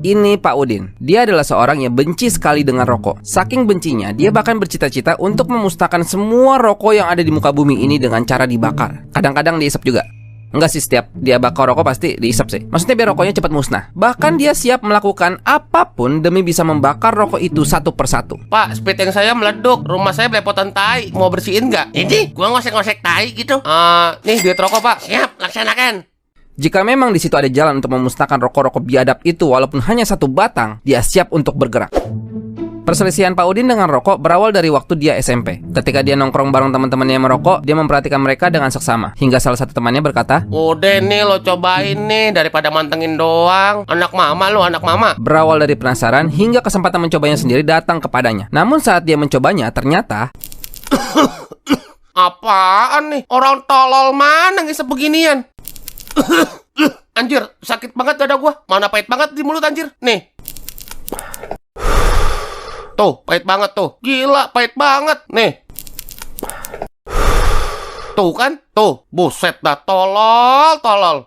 Ini Pak Udin. Dia adalah seorang yang benci sekali dengan rokok. Saking bencinya, dia bahkan bercita-cita untuk memusnahkan semua rokok yang ada di muka bumi ini dengan cara dibakar. Kadang-kadang diisap juga. Enggak sih, setiap dia bakar rokok pasti diisap sih. Maksudnya biar rokoknya cepat musnah. Bahkan dia siap melakukan apapun demi bisa membakar rokok itu satu persatu. Pak, speed yang saya meleduk. Rumah saya belepotan tai. Mau bersihin nggak? Ini gua ngosek-ngosek tai gitu. Nih duit rokok, Pak. Siap, laksanakan. Jika memang di situ ada jalan untuk memusnahkan rokok-rokok biadab itu walaupun hanya satu batang, dia siap untuk bergerak. Perselisihan Pak Udin dengan rokok berawal dari waktu dia SMP. Ketika dia nongkrong bareng teman-temannya yang merokok, dia memperhatikan mereka dengan seksama. Hingga salah satu temannya berkata, "Udah nih lo cobain nih daripada mantengin doang. Anak mama lo, anak mama." Berawal dari penasaran hingga kesempatan mencobanya sendiri datang kepadanya. Namun saat dia mencobanya, ternyata apaan nih? Orang tolol mana ngisep beginian? Anjir, sakit banget dada gua. Mana pahit banget di mulut anjir. Nih. Tuh, pahit banget tuh. Gila, pahit banget. Nih. Tuh kan? Tuh, buset dah, tolol.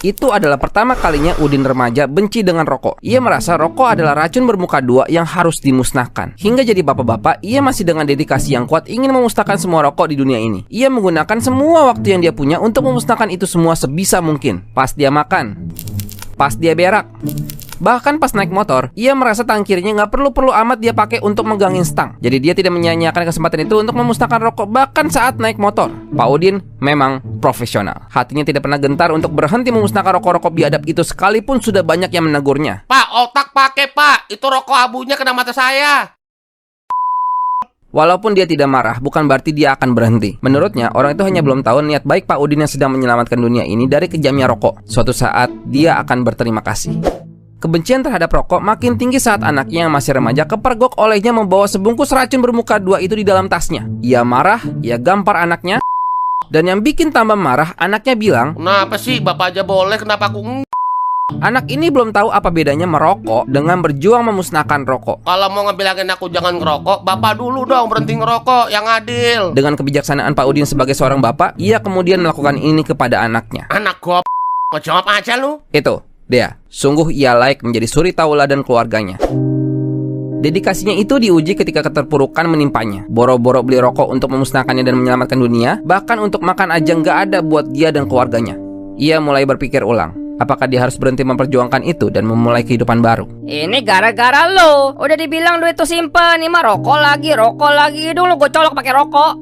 itu adalah pertama kalinya Udin remaja benci dengan rokok. Ia merasa rokok adalah racun bermuka dua yang harus dimusnahkan. Hingga jadi bapak-bapak, ia masih dengan dedikasi yang kuat ingin memusnahkan semua rokok di dunia ini. Ia menggunakan semua waktu yang dia punya untuk memusnahkan itu semua sebisa mungkin. Pas dia makan, pas dia berak, bahkan pas naik motor, ia merasa tangan kirinya nggak perlu amat dia pakai untuk megangin stang. Jadi dia tidak menyia-nyiakan kesempatan itu untuk memusnahkan rokok bahkan saat naik motor. Pak Udin memang profesional. Hatinya tidak pernah gentar untuk berhenti memusnahkan rokok-rokok biadab itu sekalipun sudah banyak yang menegurnya. "Pak, otak pakai, Pak. Itu rokok abunya kena mata saya." Walaupun dia tidak marah, bukan berarti dia akan berhenti. Menurutnya, orang itu hanya belum tahu niat baik Pak Udin yang sedang menyelamatkan dunia ini dari kejamnya rokok. Suatu saat, dia akan berterima kasih. Kebencian terhadap rokok makin tinggi saat anaknya yang masih remaja kepergok olehnya membawa sebungkus racun bermuka dua itu di dalam tasnya. Ia marah, ia gampar anaknya. Dan yang bikin tambah marah, anaknya bilang, "Kenapa sih bapak aja boleh, kenapa aku enggak?" Anak ini belum tahu apa bedanya merokok dengan berjuang memusnahkan rokok. "Kalau mau ngebilangin aku jangan ngerokok, bapak dulu dong berhenti ngerokok, yang adil." Dengan kebijaksanaan Pak Udin sebagai seorang bapak, ia kemudian melakukan ini kepada anaknya. "Anak gua, ngejawab aja lu." Itu, dia. Sungguh ia layak menjadi suri tauladan keluarganya. Dedikasinya itu diuji ketika keterpurukan menimpanya. Boro-boro beli rokok untuk memusnahkannya dan menyelamatkan dunia. Bahkan untuk makan aja nggak ada buat dia dan keluarganya. Ia mulai berpikir ulang. Apakah dia harus berhenti memperjuangkan itu dan memulai kehidupan baru? Ini gara-gara lo. Udah dibilang duit tuh simpen. Ini mah rokok lagi. Dulu gue colok pakai rokok.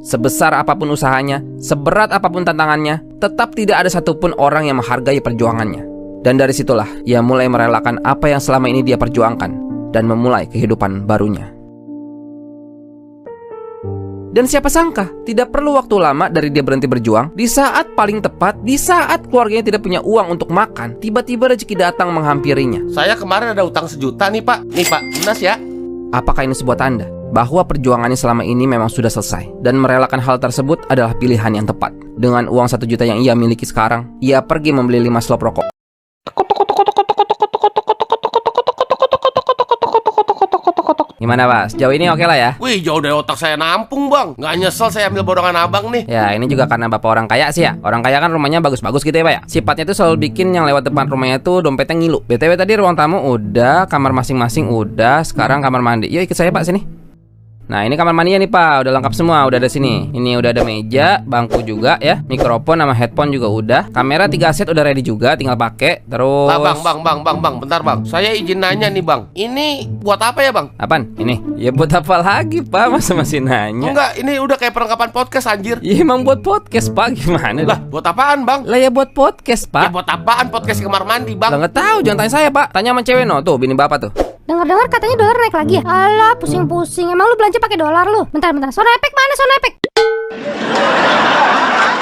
Sebesar apapun usahanya, seberat apapun tantangannya, tetap tidak ada satupun orang yang menghargai perjuangannya. Dan dari situlah ia mulai merelakan apa yang selama ini dia perjuangkan dan memulai kehidupan barunya. Dan siapa sangka, tidak perlu waktu lama dari dia berhenti berjuang. Di saat paling tepat, di saat keluarganya tidak punya uang untuk makan, tiba-tiba rezeki datang menghampirinya. "Saya kemarin ada utang 1 juta nih, Pak. Nih, Pak, lunas ya." Apakah ini sebuah tanda bahwa perjuangannya selama ini memang sudah selesai dan merelakan hal tersebut adalah pilihan yang tepat? Dengan uang 1 juta yang ia miliki sekarang, ia pergi membeli 5 slop rokok. Gimana Pak? Sejauh ini oke lah ya? Wih, jauh dari otak saya nampung, Bang. Nggak nyesel saya ambil borongan abang nih. Ya ini juga karena bapak orang kaya sih ya. Orang kaya kan rumahnya bagus-bagus gitu ya Pak ya. Sifatnya tuh selalu bikin yang lewat depan rumahnya tuh dompetnya ngilu. BTW tadi ruang tamu udah, kamar masing-masing udah. Sekarang kamar mandi. Yuk ikut saya Pak sini. Nah ini kamar mandinya nih Pak, udah lengkap semua, udah ada sini. Ini udah ada meja, bangku juga ya, mikrofon sama headphone juga udah. Kamera 3 set udah ready juga, tinggal pakai. Terus Bang, bentar Bang. Saya izin nanya nih Bang. Ini buat apa ya Bang? Apaan? Ini? Ya buat apa lagi Pak, masa masih nanya? Enggak, ini udah kayak perlengkapan podcast anjir. Ya emang buat podcast Pak, gimana? Lah, buat apaan Bang? Lah ya buat podcast Pak. Ya buat apaan podcast di kamar mandi Bang? Lah nggak tahu, jangan tanya saya Pak. Tanya sama cewek no, tuh bini bapak tuh. Dengar-dengar katanya dolar naik lagi ya? Alah, pusing-pusing. Emang lu belanja pakai dolar lu? Bentar. Sound effect mana sound effect?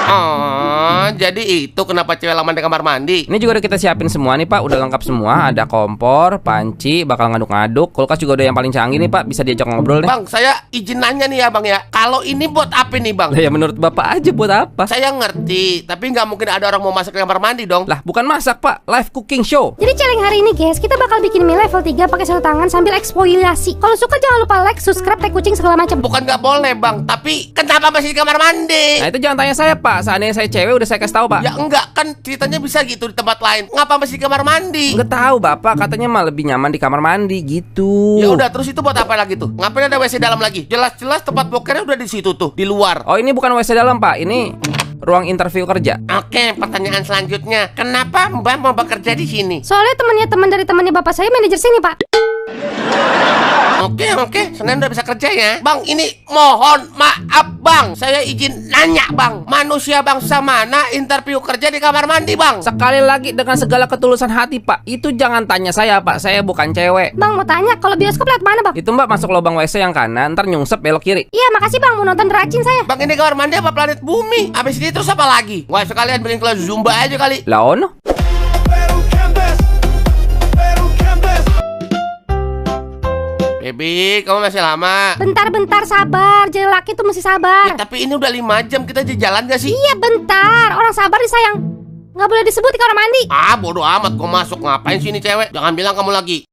Oh, jadi itu kenapa cewek lama di kamar mandi? Ini juga udah kita siapin semua nih Pak, udah lengkap semua. Ada kompor, panci, bakal ngaduk-ngaduk. Kulkas juga udah yang paling canggih nih Pak, bisa diajak ngobrol nih. Bang, saya izin nanya nih ya Bang ya. Kalau ini buat apa nih Bang? Lah ya menurut Bapak aja buat apa? Saya ngerti, tapi nggak mungkin ada orang mau masuk ke kamar mandi dong. Lah bukan masak Pak, live cooking show. Jadi challenge hari ini guys, kita bakal bikin mie level 3 pakai 1 tangan sambil eksfoliasi. Kalau suka jangan lupa like, subscribe, tag kucing segala macam. Bukan nggak boleh Bang, tapi kenapa masih di kamar mandi? Nah itu jangan tanya saya Pak, Pak, seandainya saya cewek udah saya kasih tahu Pak. Ya enggak, kan ceritanya bisa gitu di tempat lain. Ngapa mesti di kamar mandi? Nggak tahu Bapak, katanya mah lebih nyaman di kamar mandi gitu. Ya udah, terus itu buat apa lagi tuh? Ngapain ada WC dalam lagi? Jelas-jelas tempat bokernya udah di situ tuh, di luar. Oh, ini bukan WC dalam Pak, ini ruang interview kerja. Oke, pertanyaan selanjutnya. Kenapa Mbak mau bekerja di sini? Soalnya teman dari temannya bapak saya manajer sini, Pak. Oke, Senin udah bisa kerja ya. Bang, ini mohon maaf Bang, saya izin nanya Bang, manusia bangsa mana interview kerja di kamar mandi Bang? Sekali lagi dengan segala ketulusan hati Pak, itu jangan tanya saya Pak, saya bukan cewek. Bang, mau tanya, kalau bioskop lewat mana, Bang? Itu Mbak masuk lubang WC yang kanan, ntar nyungsep belok kiri. Iya, makasih Bang, mau nonton rajin saya. Bang, ini kamar mandi apa planet bumi? Abis ini terus apa lagi? Wah, sekalian bikin kelas Zumba aja kali. Lah ono? Baby, kamu masih lama? Bentar, sabar. Jadi laki tuh mesti sabar. Ya, tapi ini udah 5 jam, kita jalan gak sih? Iya, bentar. Orang sabar disayang. Nggak boleh disebut di kamar mandi. Ah, bodoh amat, kau masuk. Ngapain sih ini cewek? Jangan bilang kamu lagi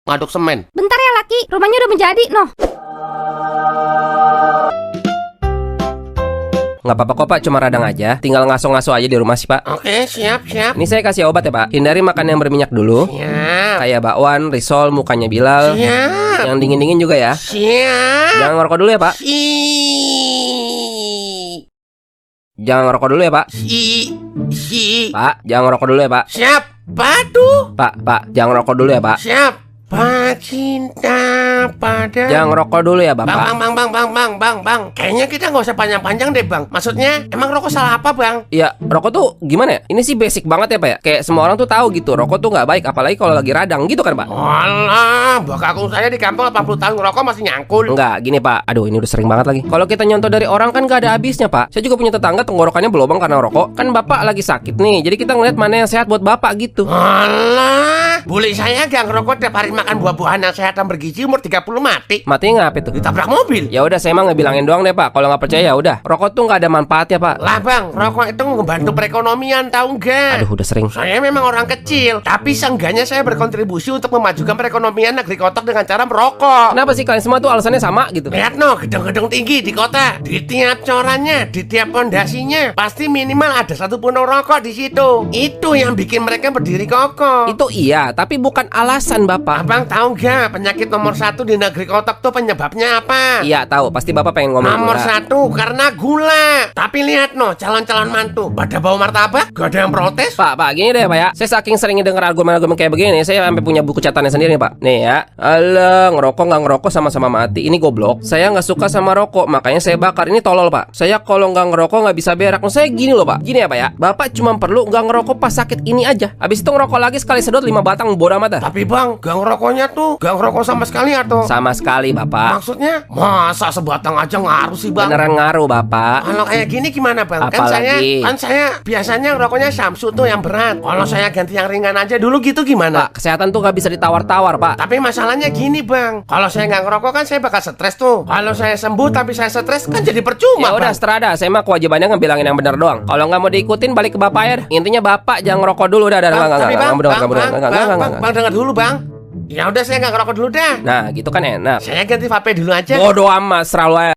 ngaduk semen. Bentar ya, laki. Rumahnya udah menjadi, noh. Nggak apa-apa kok Pak, cuma radang aja. Tinggal ngaso-ngaso aja di rumah sih Pak. Oke, siap. Ini saya kasih obat ya Pak. Hindari makan yang berminyak dulu. Siap. Kayak bakwan, risol, mukanya Bilal. Siap. Yang dingin-dingin juga ya. Siap. Jangan ngerokok dulu ya Pak. Jangan ngerokok dulu ya Pak. Pak, jangan ngerokok dulu ya Pak. Siap. Padu. Pak, jangan ngerokok dulu ya Pak. Siap. Pak cinta pada. Jangan ngerokok dulu ya Bapak. Bang. Kayaknya kita nggak usah panjang-panjang deh Bang. Maksudnya, emang rokok salah apa Bang? Ya, rokok tuh gimana ya? Ini sih basic banget ya Pak ya. Kayak semua orang tuh tahu gitu, rokok tuh nggak baik, apalagi kalau lagi radang gitu kan Pak. Walah, bakal saya di kampung 80 tahun ngerokok masih nyangkul. Enggak, gini Pak. Aduh, ini udah sering banget lagi. Kalau kita nyontoh dari orang kan gak ada habisnya Pak. Saya juga punya tetangga tenggorokannya berlubang karena rokok. Kan Bapak lagi sakit nih, jadi kita ngeliat mana yang sehat buat Bapak gitu. Walah, bule saya gak ngerokok tiap hari makan buah-buahan yang sehat dan bergizi, umur 30 mati. Matinya ngapa itu? Ditabrak mobil. Ya udah, saya emang ngebilangin doang deh Pak. Kalau nggak percaya ya udah. Rokok tuh nggak ada manfaatnya Pak. Lah Bang, rokok itu ngebantu perekonomian, tahu nggak? Aduh, udah sering. Saya memang orang kecil, tapi seenggaknya saya berkontribusi untuk memajukan perekonomian negeri Kotok dengan cara merokok. Kenapa sih kalian semua tuh alasannya sama gitu? Lihat no, gedung-gedung tinggi di kota. Di tiap corannya, di tiap pondasinya, pasti minimal ada satu puntung rokok di situ. Itu yang bikin mereka berdiri kokoh. Itu iya, tapi bukan alasan Bapak. Abang tahu nggak penyakit nomor 1 di negeri Kotok tuh penyebabnya apa? Iya tahu, pasti Bapak pengen ngomong Nomor gula. 1 karena gula. Tapi lihat no, calon-calon mantu pada bau martabak, gak ada yang protes. Pak, gini deh Pak ya. Saya saking seringnya denger argumen-argumen kayak begini, saya sampai punya buku catatannya sendiri nih Pak. Nih ya. Alah, ngerokok nggak ngerokok sama-sama mati. Ini goblok. Saya nggak suka sama rokok, makanya saya bakar. Ini tolol Pak. Saya kalau nggak ngerokok nggak bisa berak. Maksud saya gini loh Pak. Gini ya Pak ya. Bapak cuma perlu nggak ngerokok pas sakit ini aja. Habis itu ngerokok lagi sekali sedot 5 batang bodoh amat dah. Tapi bang, gak ngerokoknya tuh gak ngerokok sama sekali atau? Sama sekali Bapak. Maksudnya, masa sebatang aja ngaruh sih bang? Beneran ngaruh Bapak. Kalau kayak gini gimana bang? Apalagi? Kan saya biasanya ngerokoknya Samsu tuh yang berat. Kalau saya ganti yang ringan aja dulu gitu gimana? Pak, kesehatan tuh nggak bisa ditawar-tawar Pak. Tapi masalahnya gini bang, kalau saya nggak ngerokok kan saya bakal stres tuh. Kalau saya sembuh tapi saya stres kan jadi percuma. Ya udah, Bang. seterada. Saya mah kewajibannya ngebilangin yang benar doang. Kalau nggak mau diikutin balik ke Bapak ya. Intinya Bapak jangan ngerokok dulu dah. Bang, dengar dulu bang. Ya udah saya nggak ngerokok dulu dah. Nah, gitu kan enak. Saya ganti vape dulu aja. Bodoh amat, selalu aja.